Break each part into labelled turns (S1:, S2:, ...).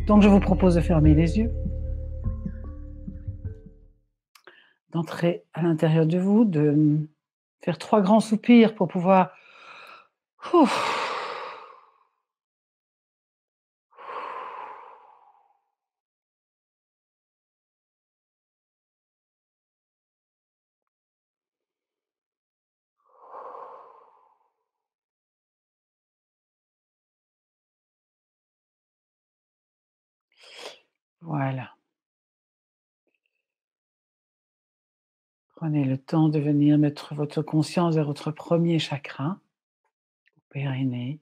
S1: Donc je vous propose de fermer les yeux, d'entrer à l'intérieur de vous, de faire 3 grands soupirs pour pouvoir ouf, voilà. Prenez le temps de venir mettre votre conscience vers votre premier chakra, au périnée,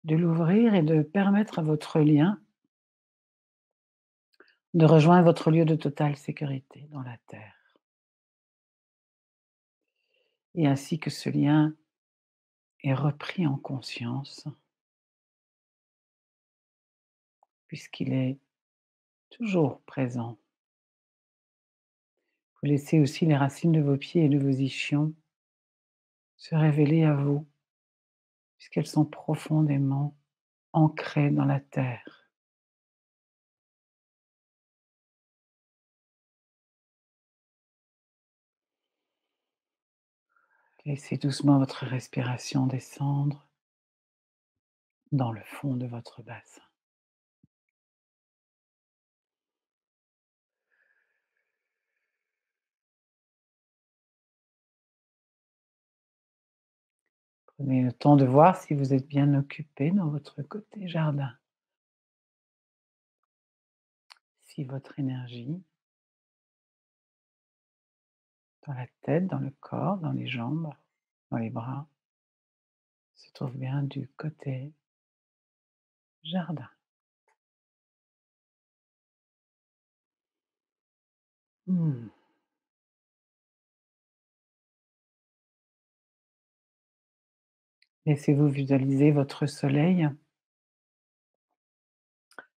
S1: de l'ouvrir et de permettre à votre lien de rejoindre votre lieu de totale sécurité dans la terre. Et ainsi que ce lien est repris en conscience, puisqu'il est toujours présent. Vous laissez aussi les racines de vos pieds et de vos ischions se révéler à vous, puisqu'elles sont profondément ancrées dans la terre. Laissez doucement votre respiration descendre dans le fond de votre bassin. Prenez le temps de voir si vous êtes bien occupé dans votre côté jardin, si votre énergie dans la tête, dans le corps, dans les jambes, dans les bras, se trouve bien du côté jardin. Hmm. Laissez-vous visualiser votre soleil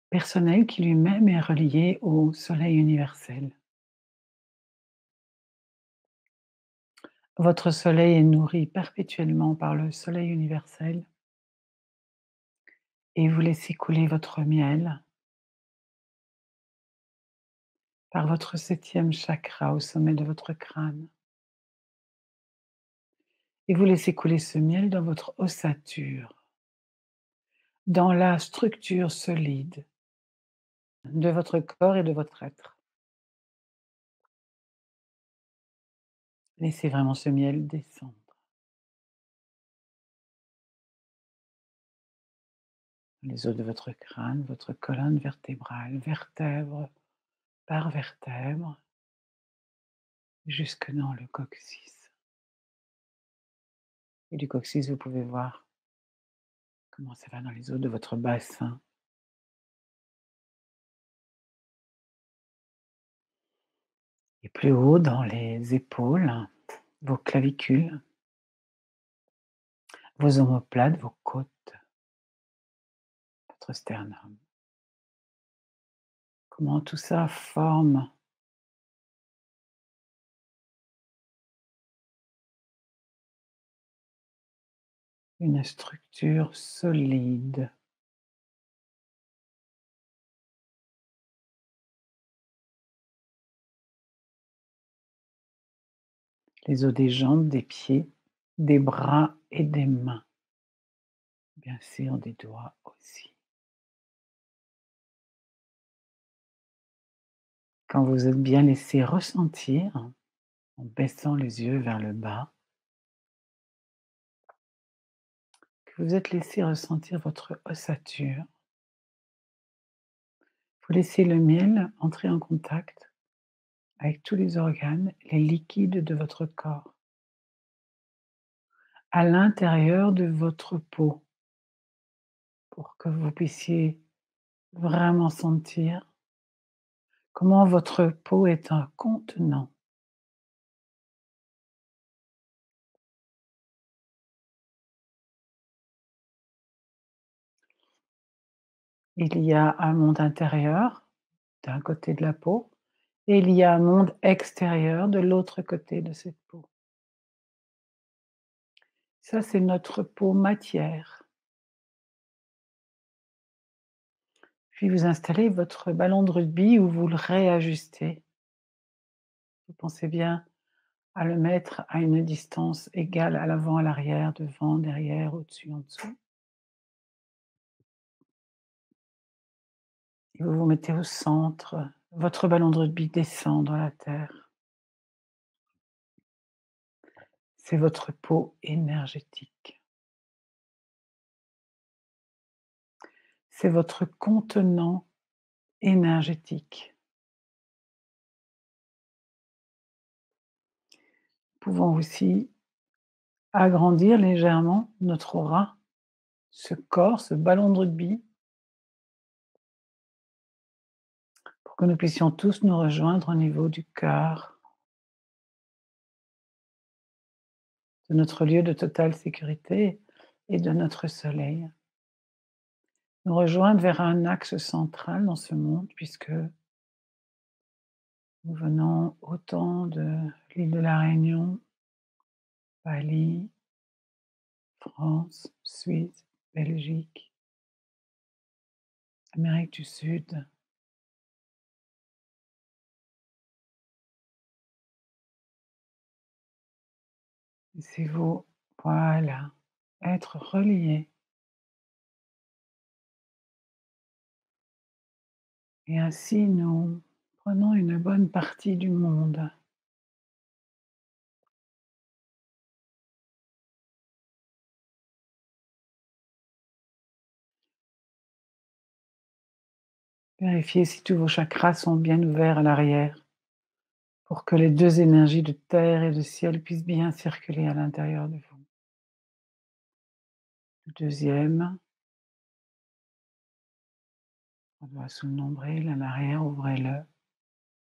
S1: personnel qui lui-même est relié au soleil universel. Votre soleil est nourri perpétuellement par le soleil universel et vous laissez couler votre miel par votre 7e chakra au sommet de votre crâne. Et vous laissez couler ce miel dans votre ossature, dans la structure solide de votre corps et de votre être. Laissez vraiment ce miel descendre. Les os de votre crâne, votre colonne vertébrale, vertèbre par vertèbre, jusque dans le coccyx. Et du coccyx, vous pouvez voir comment ça va dans les os de votre bassin. Et plus haut dans les épaules, vos clavicules, vos omoplates, vos côtes, votre sternum. Comment tout ça forme une structure solide. Les os des jambes, des pieds, des bras et des mains. Bien sûr, des doigts aussi. Quand vous êtes bien laissé ressentir, en baissant les yeux vers le bas, que vous êtes laissé ressentir votre ossature, vous laissez le miel entrer en contact avec tous les organes, les liquides de votre corps, à l'intérieur de votre peau, pour que vous puissiez vraiment sentir comment votre peau est un contenant. Il y a un monde intérieur d'un côté de la peau et il y a un monde extérieur de l'autre côté de cette peau. Ça, c'est notre peau matière. Puis vous installez votre ballon de rugby ou vous le réajustez. Vous pensez bien à le mettre à une distance égale à l'avant, à l'arrière, devant, derrière, au-dessus, en dessous. Et vous vous mettez au centre. Votre ballon de rugby descend dans la terre. C'est votre peau énergétique. C'est votre contenant énergétique. Nous pouvons aussi agrandir légèrement notre aura, ce corps, ce ballon de rugby, pour que nous puissions tous nous rejoindre au niveau du cœur, de notre lieu de totale sécurité et de notre soleil. Nous rejoindre vers un axe central dans ce monde, puisque nous venons autant de l'île de la Réunion, Bali, France, Suisse, Belgique, Amérique du Sud. Laissez-vous, voilà, être reliés. Et ainsi, nous prenons une bonne partie du monde. Vérifiez si tous vos chakras sont bien ouverts à l'arrière pour que les deux énergies de terre et de ciel puissent bien circuler à l'intérieur de vous. Le deuxième, on doit sous le nombril à l'arrière, ouvrez-le.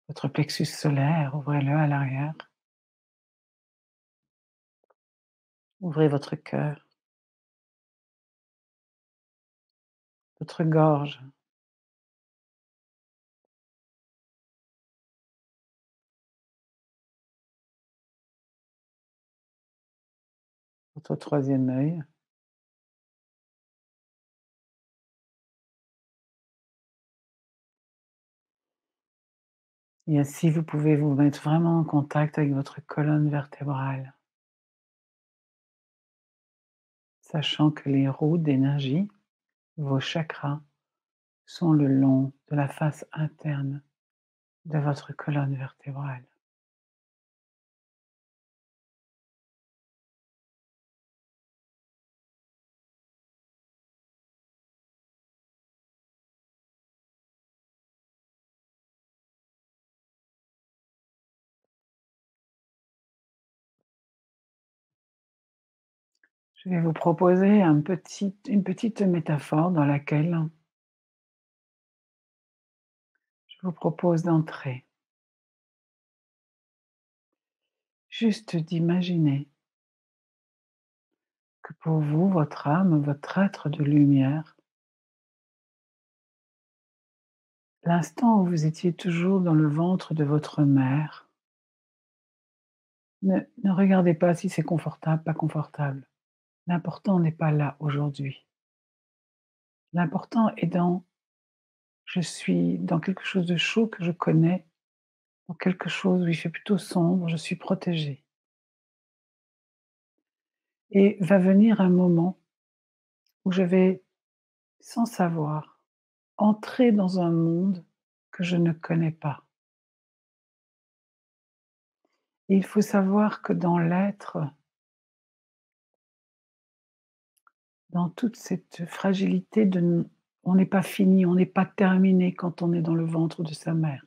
S1: Votre plexus solaire, ouvrez-le à l'arrière. Ouvrez votre cœur, votre gorge, votre troisième œil. Et ainsi, vous pouvez vous mettre vraiment en contact avec votre colonne vertébrale, sachant que les roues d'énergie, vos chakras, sont le long de la face interne de votre colonne vertébrale. Je vais vous proposer une petite métaphore dans laquelle je vous propose d'entrer. Juste d'imaginer que pour vous, votre âme, votre être de lumière, l'instant où vous étiez toujours dans le ventre de votre mère, ne regardez pas si c'est confortable, pas confortable. L'important n'est pas là aujourd'hui. L'important est dans je suis dans quelque chose de chaud que je connais, dans quelque chose où il fait plutôt sombre, je suis protégée. Et va venir un moment où je vais, sans savoir, entrer dans un monde que je ne connais pas. Et il faut savoir que dans l'être, dans toute cette fragilité on n'est pas fini, on n'est pas terminé quand on est dans le ventre de sa mère.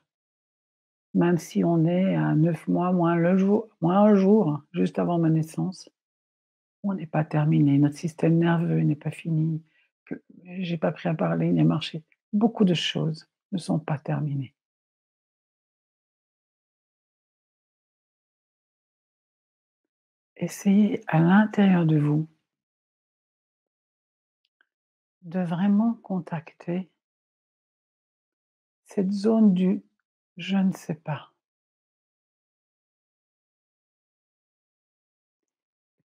S1: Même si on est à 9 mois, moins un jour, juste avant ma naissance, on n'est pas terminé. Notre système nerveux n'est pas fini. J'ai pas appris à parler ni à marcher. Beaucoup de choses ne sont pas terminées. Essayez à l'intérieur de vous de vraiment contacter cette zone du «je ne sais pas».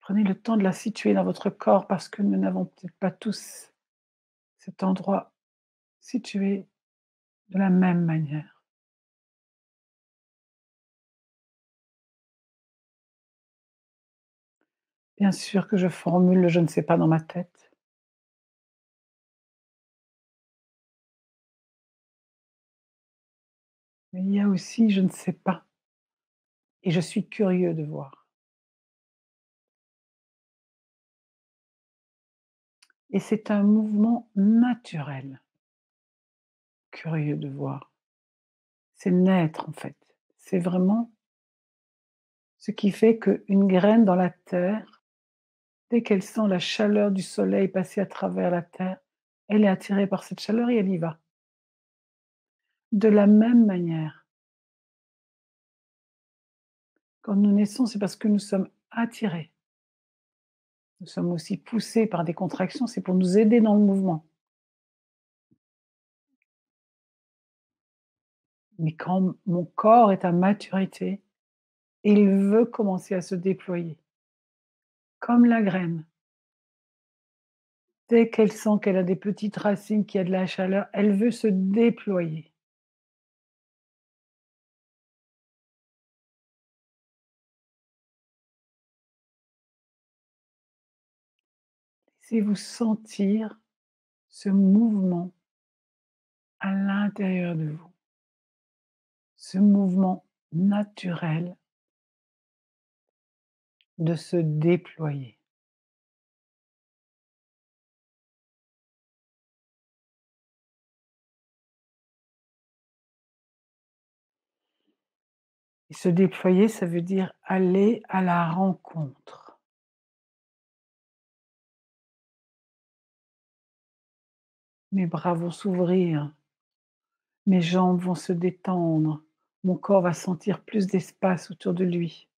S1: Prenez le temps de la situer dans votre corps parce que nous n'avons peut-être pas tous cet endroit situé de la même manière. Bien sûr que je formule le «je ne sais pas» dans ma tête, mais il y a aussi «je ne sais pas» et «je suis curieux de voir» et c'est un mouvement naturel, curieux de voir. C'est naître en fait. C'est vraiment ce qui fait qu'une graine dans la terre, dès qu'elle sent la chaleur du soleil passer à travers la terre, elle est attirée par cette chaleur et elle y va. De la même manière, quand nous naissons, c'est parce que nous sommes attirés. Nous sommes aussi poussés par des contractions, c'est pour nous aider dans le mouvement. Mais quand mon corps est à maturité, il veut commencer à se déployer, comme la graine. Dès qu'elle sent qu'elle a des petites racines, qu'il y a de la chaleur, elle veut se déployer. Laissez-vous sentir ce mouvement à l'intérieur de vous, ce mouvement naturel de se déployer. Et se déployer, ça veut dire aller à la rencontre. Mes bras vont s'ouvrir, mes jambes vont se détendre, mon corps va sentir plus d'espace autour de lui.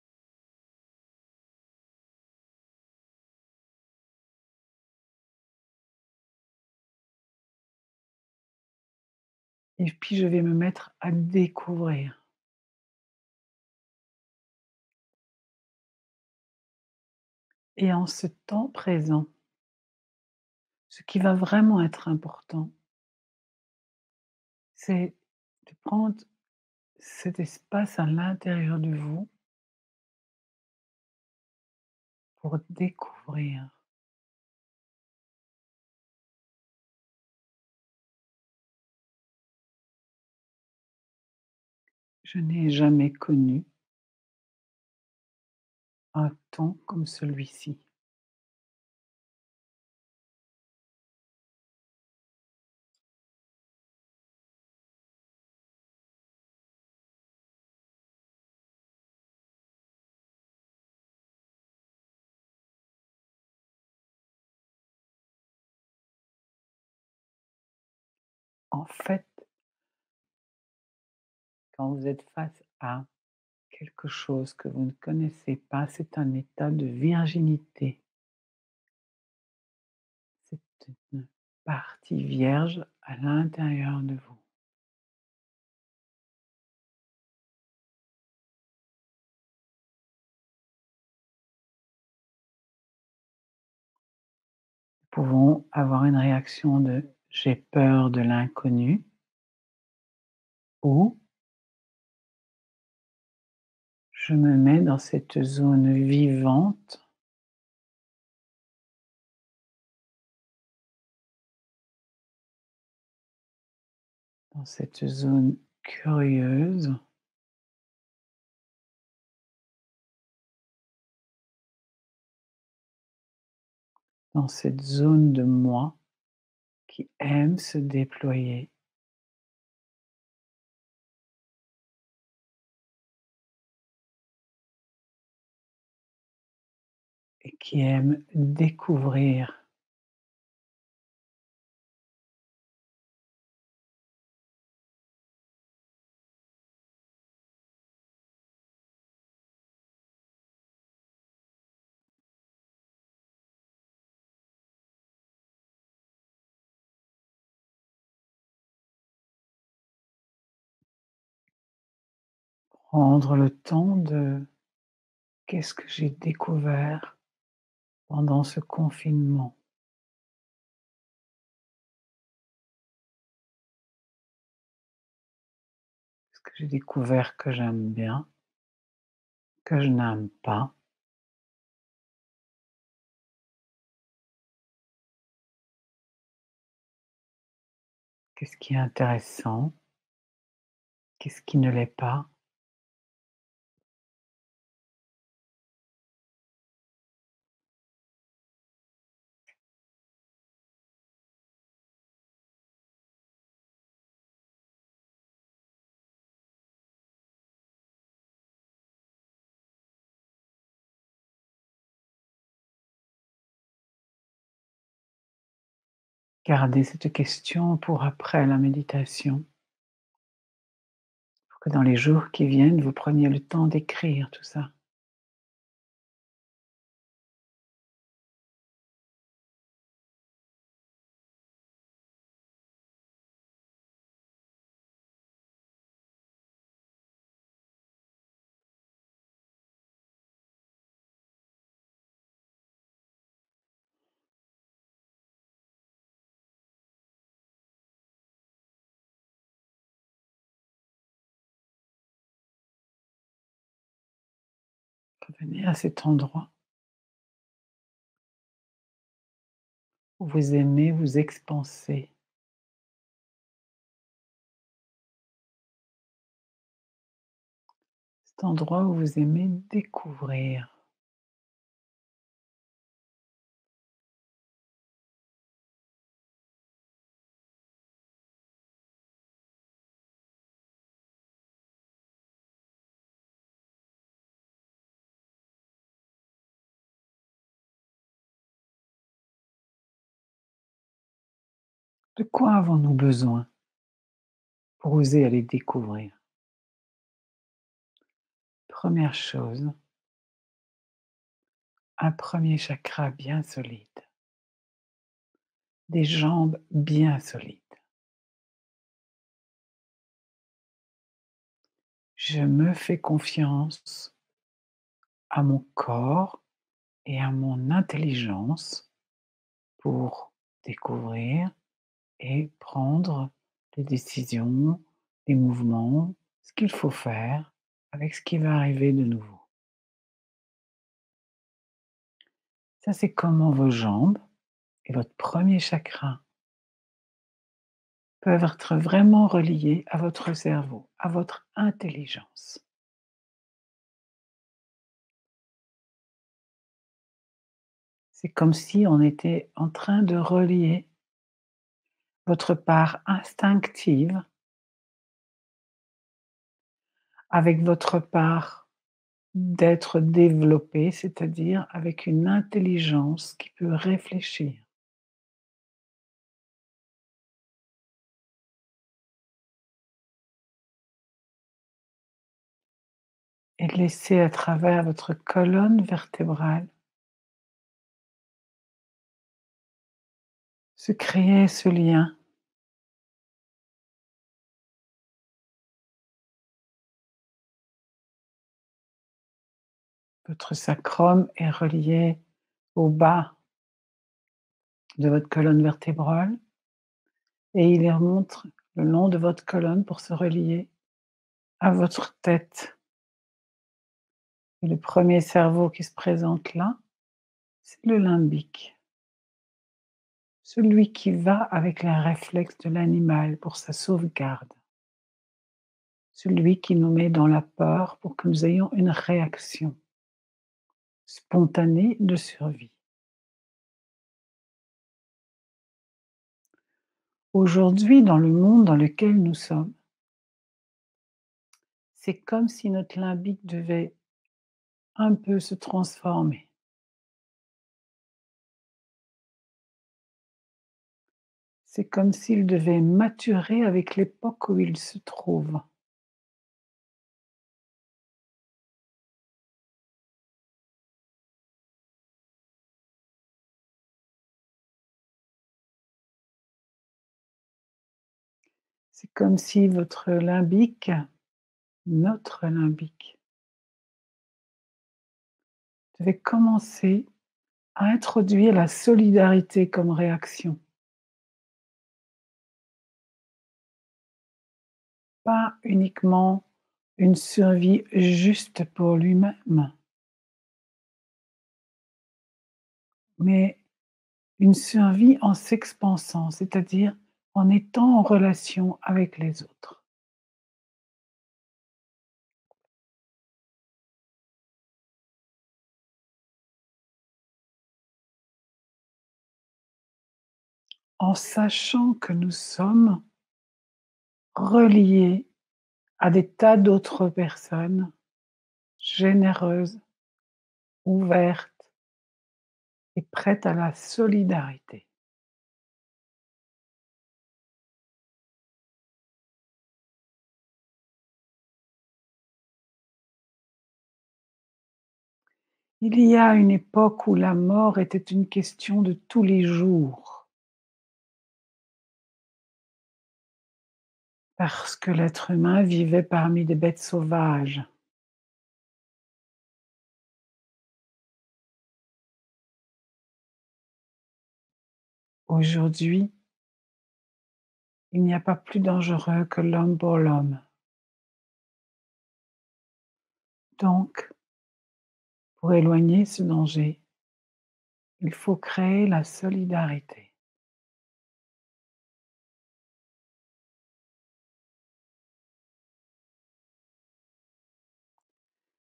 S1: Et puis je vais me mettre à découvrir. Et en ce temps présent, ce qui va vraiment être important, c'est de prendre cet espace à l'intérieur de vous pour découvrir. Je n'ai jamais connu un temps comme celui-ci. En fait, quand vous êtes face à quelque chose que vous ne connaissez pas, c'est un état de virginité. C'est une partie vierge à l'intérieur de vous. Nous pouvons avoir une réaction de «j'ai peur de l'inconnu» ou «je me mets dans cette zone vivante, dans cette zone curieuse, dans cette zone de moi qui aime se déployer et qui aime découvrir». Prendre le temps de: «Qu'est-ce que j'ai découvert pendant ce confinement?» que j'ai découvert que j'aime bien, que je n'aime pas. Qu'est-ce qui est intéressant? Qu'est-ce qui ne l'est pas? Gardez cette question pour après la méditation, pour que dans les jours qui viennent, vous preniez le temps d'écrire tout ça. Revenez à cet endroit où vous aimez vous expanser, cet endroit où vous aimez découvrir. De quoi avons-nous besoin pour oser aller découvrir? Première chose, un premier chakra bien solide, des jambes bien solides. Je me fais confiance à mon corps et à mon intelligence pour découvrir et prendre les décisions, les mouvements, ce qu'il faut faire avec ce qui va arriver de nouveau. Ça, c'est comment vos jambes et votre premier chakra peuvent être vraiment reliés à votre cerveau, à votre intelligence. C'est comme si on était en train de relier votre part instinctive avec votre part d'être développé, c'est-à-dire avec une intelligence qui peut réfléchir. Et laisser à travers votre colonne vertébrale se créer ce lien. Votre sacrum est relié au bas de votre colonne vertébrale et il remonte le long de votre colonne pour se relier à votre tête. Et le premier cerveau qui se présente là, c'est le limbique, celui qui va avec les réflexes de l'animal pour sa sauvegarde, celui qui nous met dans la peur pour que nous ayons une réaction spontanée de survie. Aujourd'hui, dans le monde dans lequel nous sommes, c'est comme si notre limbique devait un peu se transformer. C'est comme s'il devait maturer avec l'époque où il se trouve. C'est comme si votre limbique, notre limbique, devait commencer à introduire la solidarité comme réaction. Pas uniquement une survie juste pour lui-même, mais une survie en s'expansant, c'est-à-dire en étant en relation avec les autres, en sachant que nous sommes reliés à des tas d'autres personnes généreuses, ouvertes et prêtes à la solidarité. Il y a une époque où la mort était une question de tous les jours, parce que l'être humain vivait parmi des bêtes sauvages. Aujourd'hui, il n'y a pas plus dangereux que l'homme pour l'homme. Donc, pour éloigner ce danger, il faut créer la solidarité.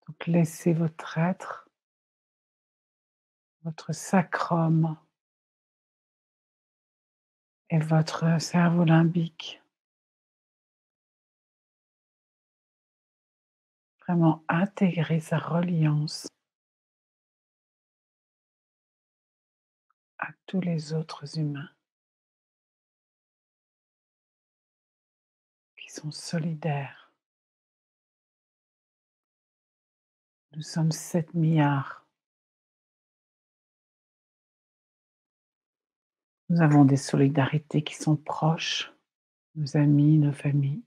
S1: Donc, laissez votre être, votre sacrum et votre cerveau limbique vraiment intégrer sa reliance à tous les autres humains qui sont solidaires. Nous sommes 7 milliards. Nous avons des solidarités qui sont proches, nos amis, nos familles,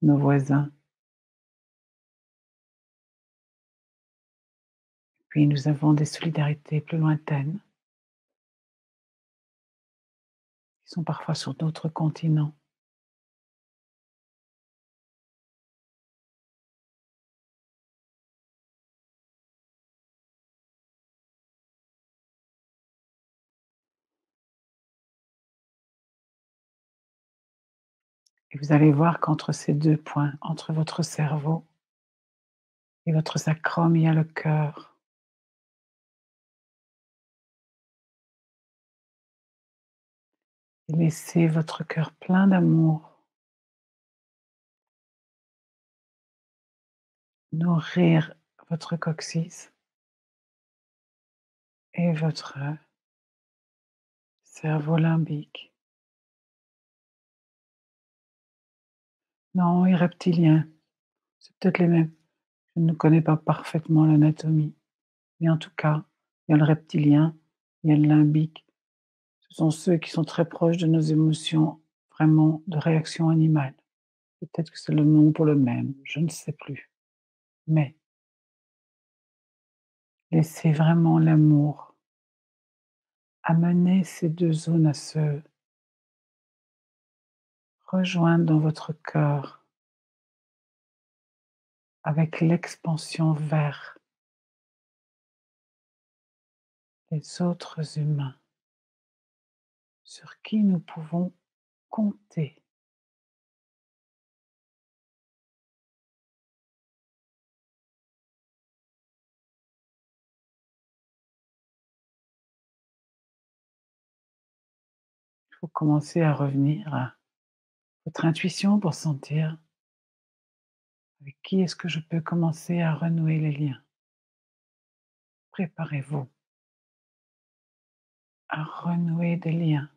S1: nos voisins. Puis nous avons des solidarités plus lointaines, qui sont parfois sur d'autres continents. Et vous allez voir qu'entre ces 2 points, entre votre cerveau et votre sacrum, il y a le cœur. Et laissez votre cœur plein d'amour nourrir votre coccyx et votre cerveau limbique. Non, les reptiliens, c'est peut-être les mêmes. Je ne connais pas parfaitement l'anatomie, mais en tout cas, il y a le reptilien, il y a le limbique. Ce sont ceux qui sont très proches de nos émotions, vraiment de réaction animale. Peut-être que c'est le nom pour le même, je ne sais plus. Mais laissez vraiment l'amour amener ces 2 zones à se rejoindre dans votre cœur avec l'expansion vers les autres humains sur qui nous pouvons compter. Il faut commencer à revenir à votre intuition pour sentir avec qui est-ce que je peux commencer à renouer les liens. Préparez-vous à renouer des liens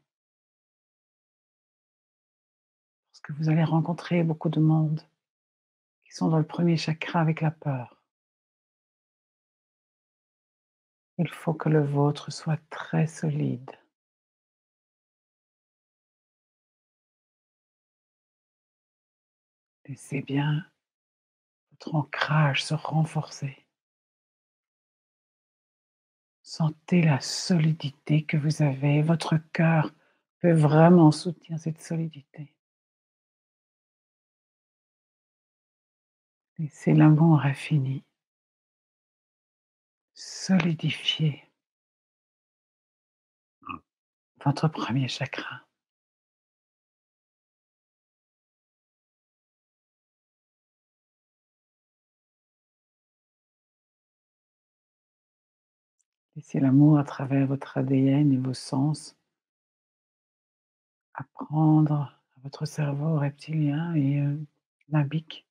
S1: parce que vous allez rencontrer beaucoup de monde qui sont dans le premier chakra avec la peur. Il faut que le vôtre soit très solide. Laissez bien votre ancrage se renforcer. Sentez la solidité que vous avez. Votre cœur peut vraiment soutenir cette solidité. Laissez l'amour infini solidifier votre premier chakra. Laissez l'amour à travers votre ADN et vos sens apprendre à votre cerveau reptilien et limbique.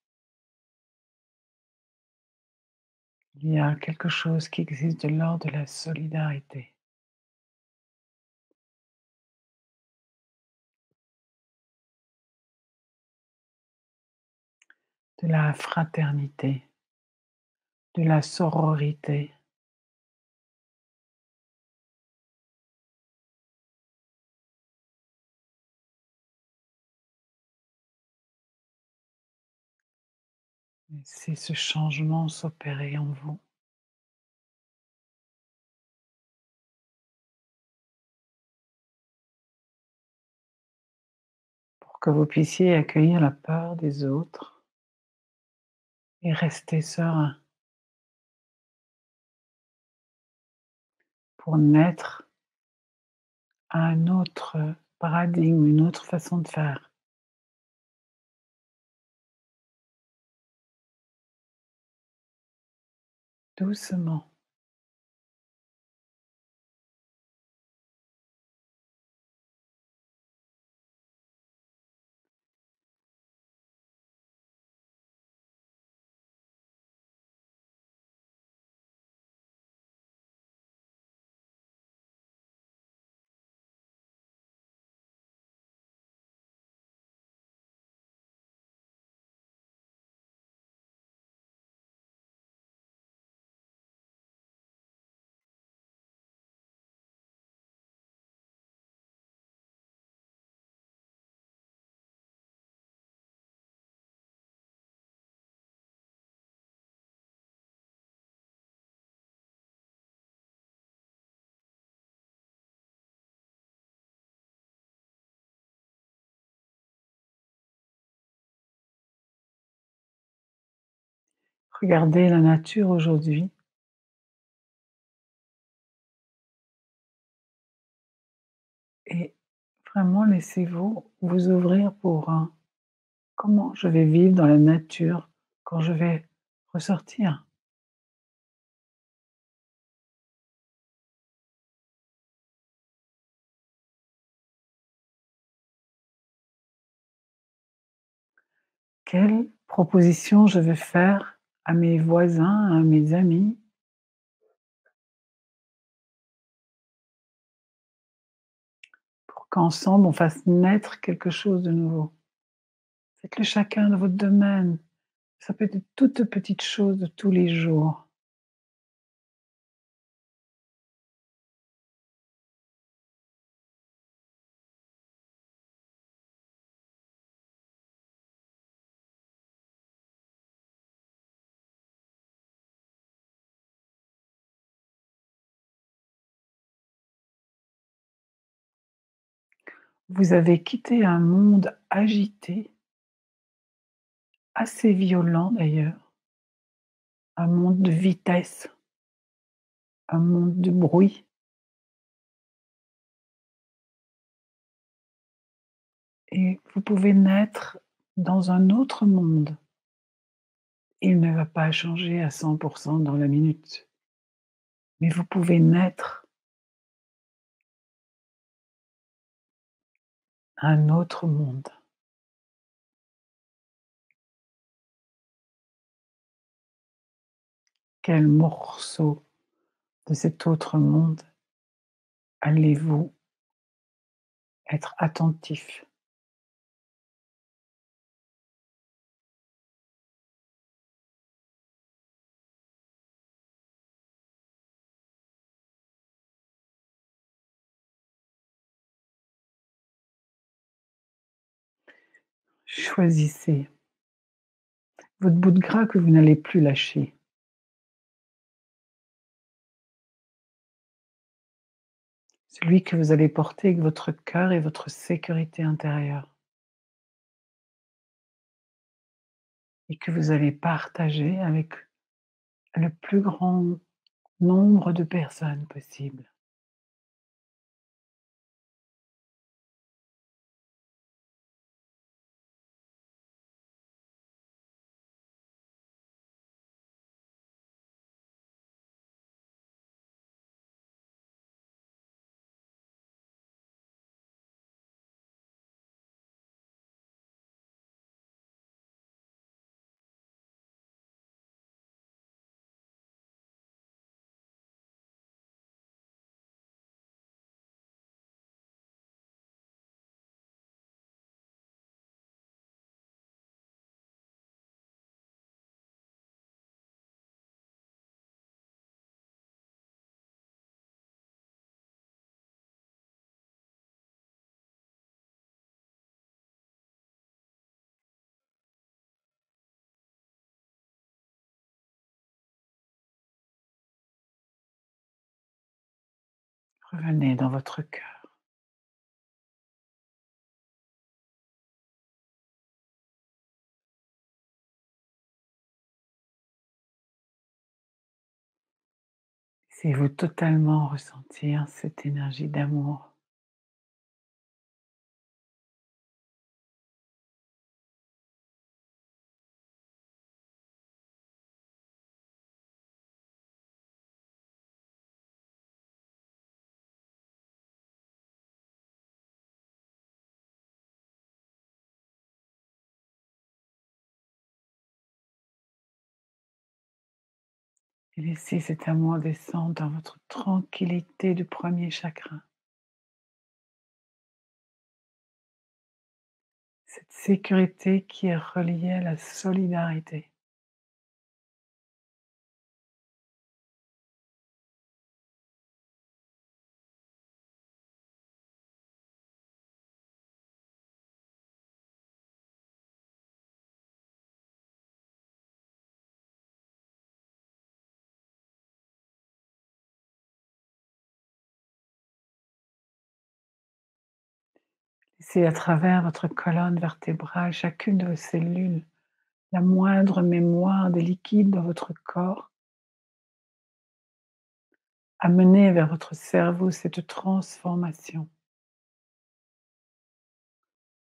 S1: Il y a quelque chose qui existe de l'ordre de la solidarité, de la fraternité, de la sororité. Laissez ce changement s'opérer en vous pour que vous puissiez accueillir la peur des autres et rester serein pour naître à un autre paradigme, une autre façon de faire. Doucement. Regardez la nature aujourd'hui et vraiment laissez-vous vous ouvrir pour comment je vais vivre dans la nature quand je vais ressortir. Quelle proposition je vais faire à mes voisins, à mes amis, pour qu'ensemble on fasse naître quelque chose de nouveau. Faites-le chacun de votre domaine. Ça peut être de toutes petites choses de tous les jours. Vous avez quitté un monde agité, assez violent d'ailleurs, un monde de vitesse, un monde de bruit et vous pouvez naître dans un autre monde. Il ne va pas changer à 100 dans la minute, mais vous pouvez naître un autre monde. Quel morceau de cet autre monde allez-vous être attentif? Choisissez votre bout de gras que vous n'allez plus lâcher, celui que vous allez porter avec votre cœur et votre sécurité intérieure. et que vous allez partager avec le plus grand nombre de personnes possible. Revenez dans votre cœur. Laissez-vous totalement ressentir cette énergie d'amour. Et laissez cet amour descendre dans votre tranquillité du premier chakra. Cette sécurité qui est reliée à la solidarité. Laissez à travers votre colonne vertébrale, chacune de vos cellules, la moindre mémoire des liquides dans votre corps, amener vers votre cerveau cette transformation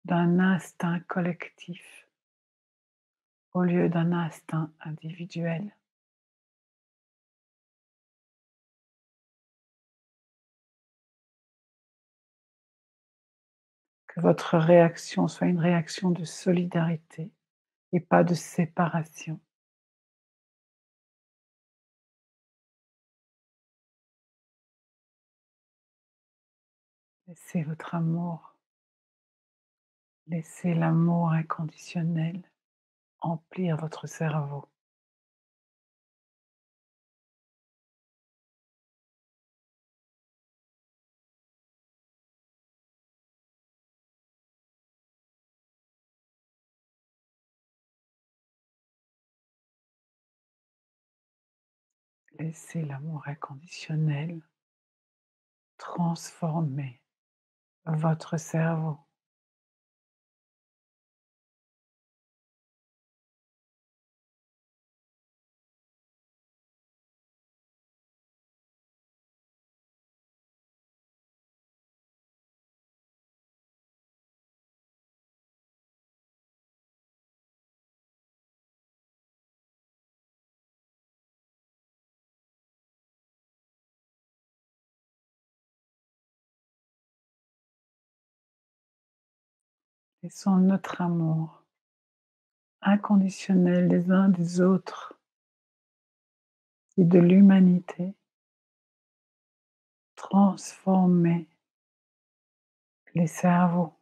S1: d'un instinct collectif au lieu d'un instinct individuel. Que votre réaction soit une réaction de solidarité et pas de séparation. Laissez votre amour, laissez l'amour inconditionnel emplir votre cerveau. Laissez l'amour inconditionnel transformer votre cerveau. Laissons notre amour inconditionnel des uns des autres et de l'humanité transformer les cerveaux.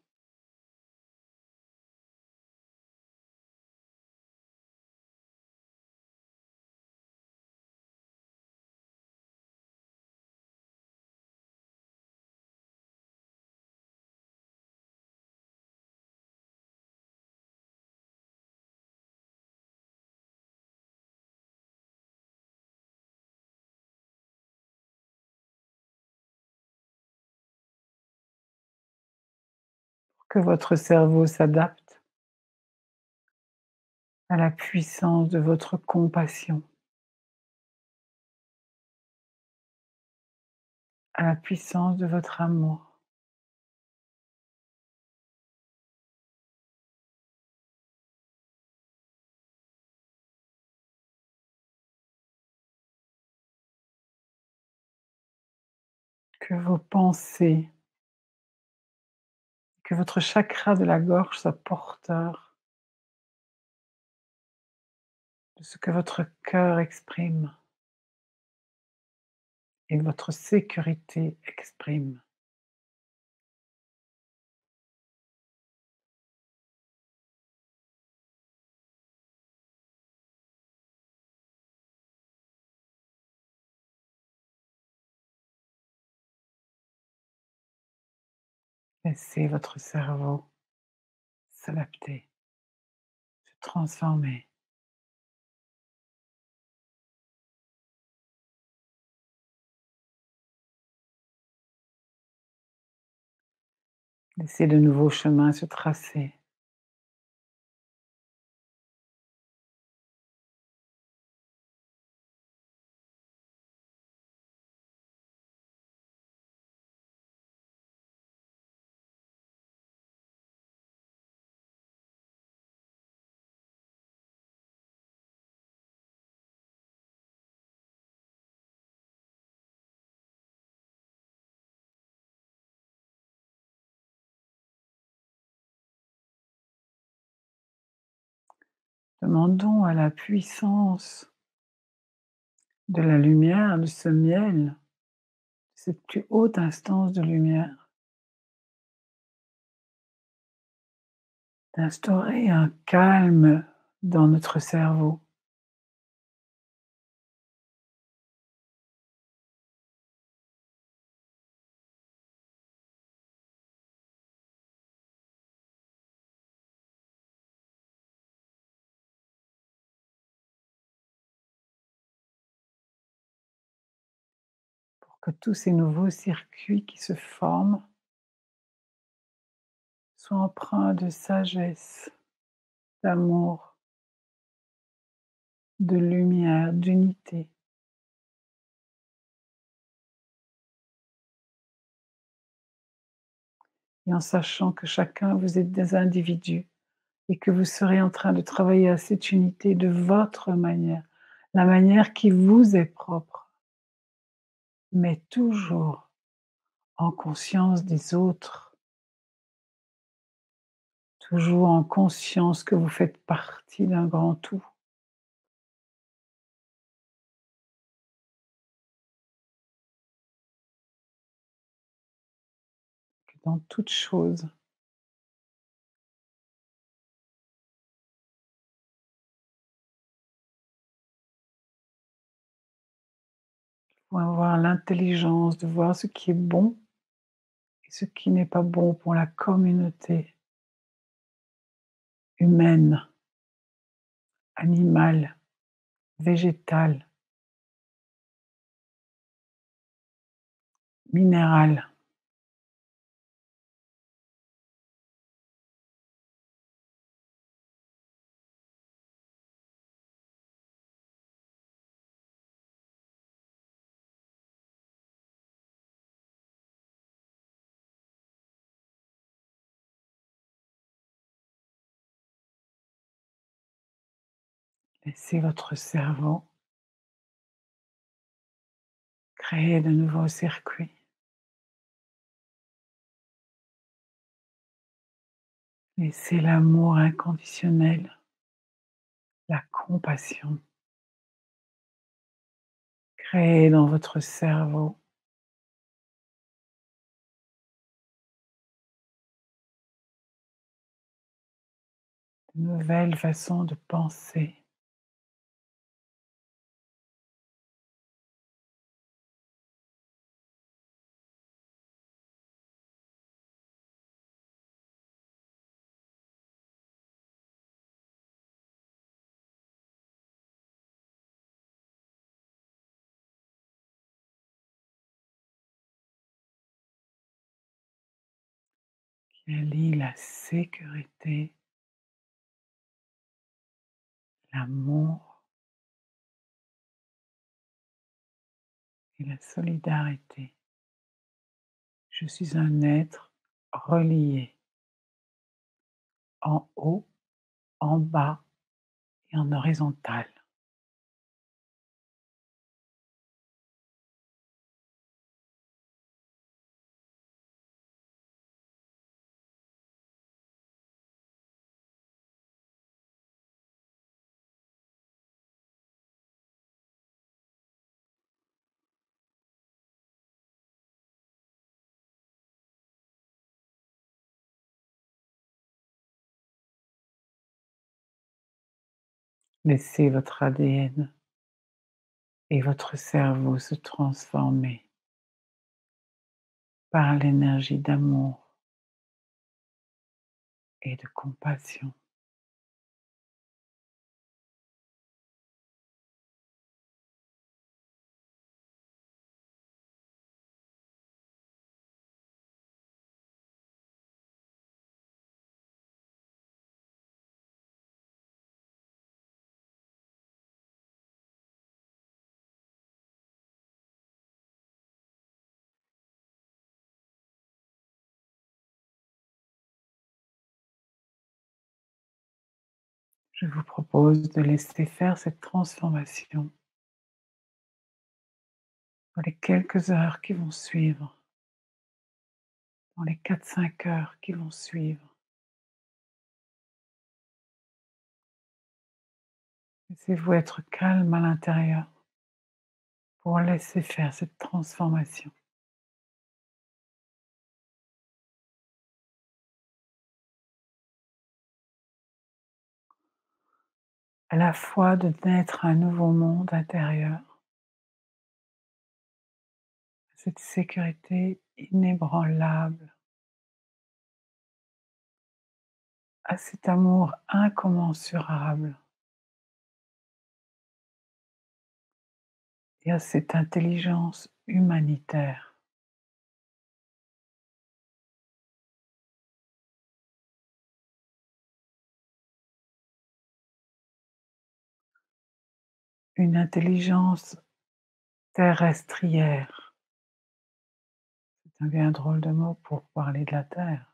S1: Que votre cerveau s'adapte à la puissance de votre compassion, à la puissance de votre amour. Que vos pensées, que votre chakra de la gorge soit porteur de ce que votre cœur exprime et votre sécurité exprime. Laissez votre cerveau s'adapter, se transformer. Laissez de nouveaux chemins se tracer. Demandons à la puissance de la lumière, de ce miel, cette plus haute instance de lumière, d'instaurer un calme dans notre cerveau, pour que tous ces nouveaux circuits qui se forment soient empreints de sagesse, d'amour, de lumière, d'unité. Et en sachant que chacun, vous êtes des individus et que vous serez en train de travailler à cette unité de votre manière, la manière qui vous est propre, mais toujours en conscience des autres, toujours en conscience que vous faites partie d'un grand tout, que dans toute chose, il faut avoir l'intelligence de voir ce qui est bon et ce qui n'est pas bon pour la communauté humaine, animale, végétale, minérale. Laissez votre cerveau créer de nouveaux circuits. Laissez l'amour inconditionnel, la compassion créer dans votre cerveau de nouvelles façons de penser. Qui allie la sécurité l'amour et la solidarité. Je suis un être relié en haut, en bas et en horizontal. Laissez votre ADN et votre cerveau se transformer par l'énergie d'amour et de compassion. Je vous propose de laisser faire cette transformation dans les quelques heures qui vont suivre, dans les 4 5 heures qui vont suivre. Laissez-vous être calme à l'intérieur pour laisser faire cette transformation. À la fois de naître à un nouveau monde intérieur, cette sécurité inébranlable, à cet amour incommensurable et à cette intelligence humanitaire. Une intelligence terrestrière. C'est un bien drôle de mot pour parler de la Terre.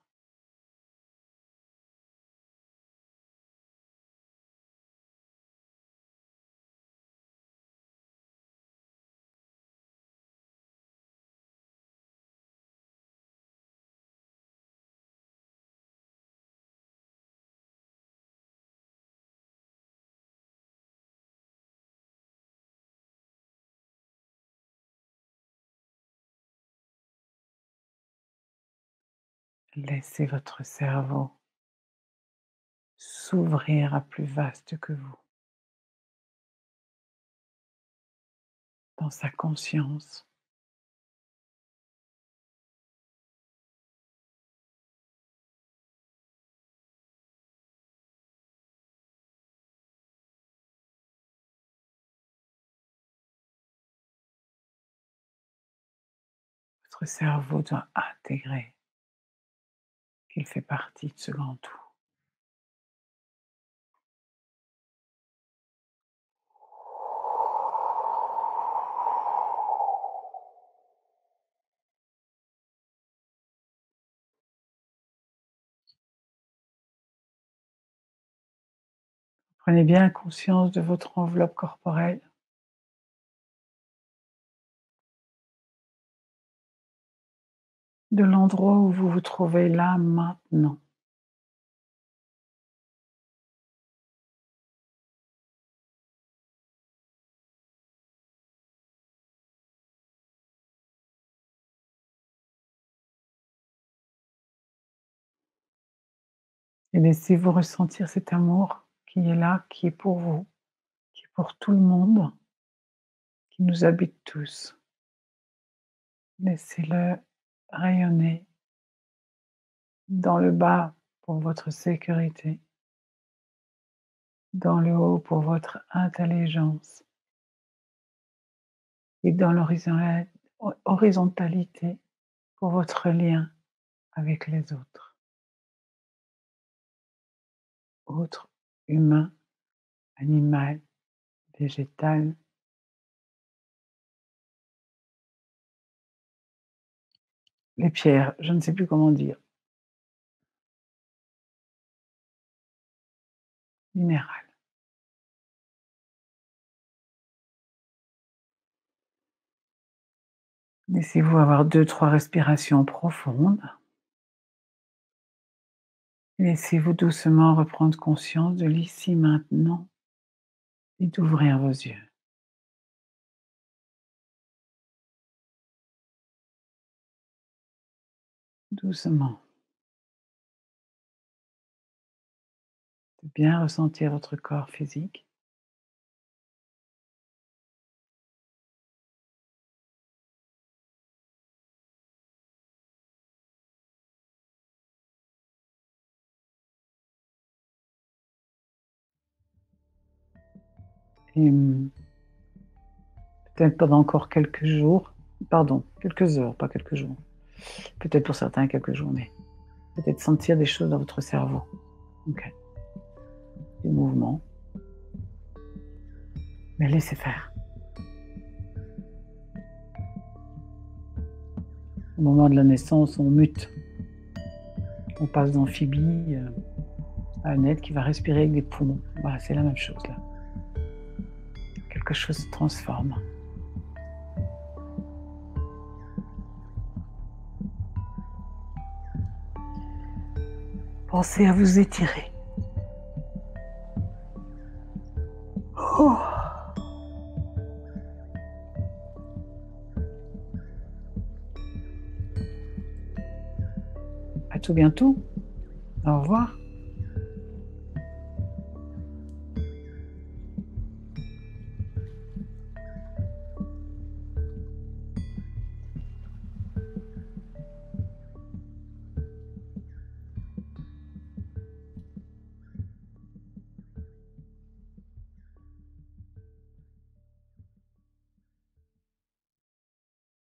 S1: Laissez votre cerveau s'ouvrir à plus vaste que vous, dans sa conscience. Votre cerveau doit intégrer qu'il fait partie de ce grand tout. Prenez bien conscience de votre enveloppe corporelle, de l'endroit où vous vous trouvez là maintenant. Et laissez-vous ressentir cet amour qui est là, qui est pour vous, qui est pour tout le monde, qui nous habite tous. Laissez-le rayonner dans le bas pour votre sécurité, dans le haut pour votre intelligence et dans l'horizontalité pour votre lien avec les autres humains animal, végétal, les pierres, je ne sais plus comment dire, minéral. Laissez-vous avoir 2-3 respirations profondes. Laissez-vous doucement reprendre conscience de l'ici maintenant et d'ouvrir vos yeux. Doucement, de bien ressentir votre corps physique et peut-être pendant encore quelques jours, pardon, quelques heures, pas quelques jours, peut-être pour certains quelques journées, peut-être sentir des choses dans votre cerveau. OK, des mouvements, mais laissez faire. Au moment de la naissance, on mute, on passe d'amphibie, à un être qui va respirer avec des poumons. Voilà, c'est la même chose là. Quelque chose se transforme. Pensez à vous étirer. Oh! À tout bientôt. Au revoir.